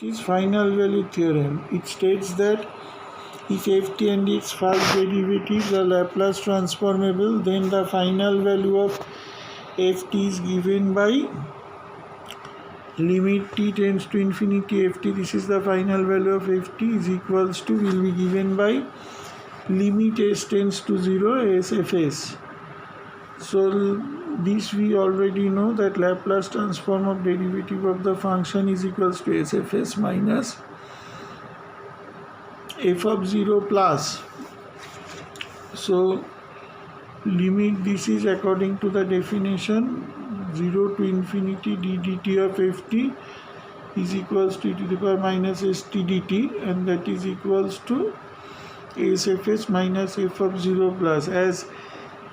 This final value theorem, it states that if ft and its first derivatives are Laplace transformable, then the final value of ft is given by limit t tends to infinity ft. This is the final value of ft is equals to, will be given by limit s tends to 0 sfs. So this we already know that Laplace transform of derivative of the function is equals to sfs minus f of 0 plus. So limit, this is according to the definition, 0 to infinity d dt of ft is equals to e to the power minus st dt, and that is equals to sfs minus f of 0 plus. As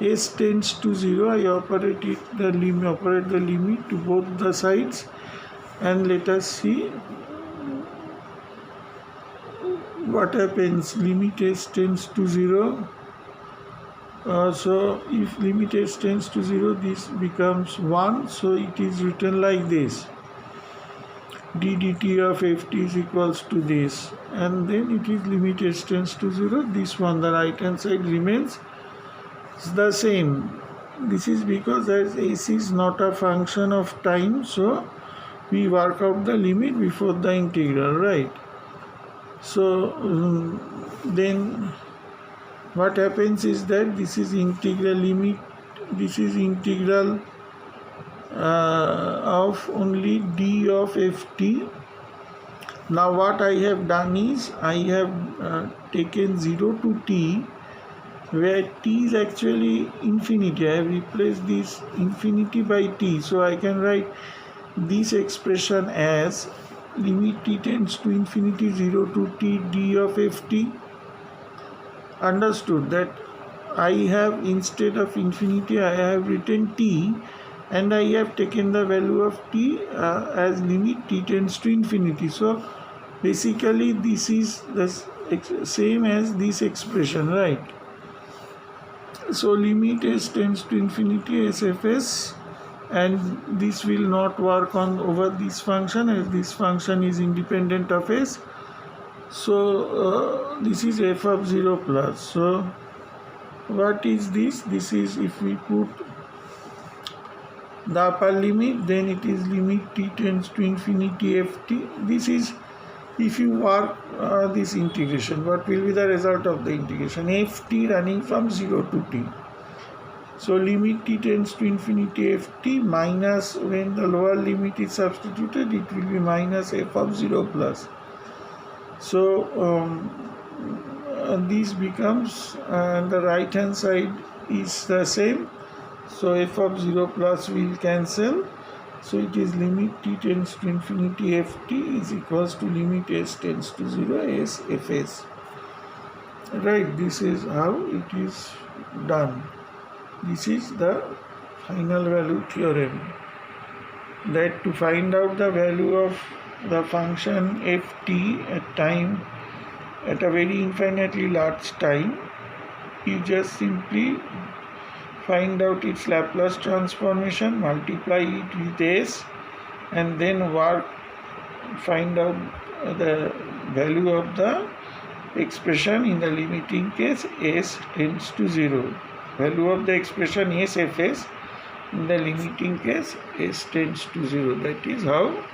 s tends to 0, I operate the limit to both the sides, and let us see what happens. Limit s tends to 0. So if limit s tends to 0, this becomes 1. So it is written like this: d dt of ft is equals to this, and then it is limit s tends to 0. This one, the right hand side remains the same. This is because as s is not a function of time, so we work out the limit before the integral, right? So then what happens is that this is integral limit, this is integral of only d of ft. Now what I have done is I have taken 0 to t, where t is actually infinity. I have replaced this infinity by t, so I can write this expression as limit t tends to infinity 0 to t d of ft. Understood that I have, instead of infinity, I have written t, and I have taken the value of t as limit t tends to infinity. So basically this is the same as this expression, right? So limit s tends to infinity sfs, and this will not work on over this function, as this function is independent of s. So this is f of 0 plus. So what is this? This is, if we put the upper limit, then it is limit t tends to infinity ft. This is, if you work this integration, what will be the result of the integration? Ft running from 0 to t. So limit t tends to infinity ft minus, when the lower limit is substituted, it will be minus f of 0 plus. So this becomes, the right hand side is the same, so f of 0 plus will cancel. So it is limit t tends to infinity ft is equals to limit s tends to 0 s fs. Right, this is how it is done. This is the final value theorem, that to find out the value of the function ft at time, at a very infinitely large time, you just simply find out its Laplace transformation, multiply it with s, and then find out the value of the expression in the limiting case s tends to 0. Value of the expression s fs in the limiting case s tends to 0. That is how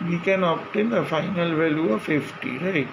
we can obtain the final value of ft, right?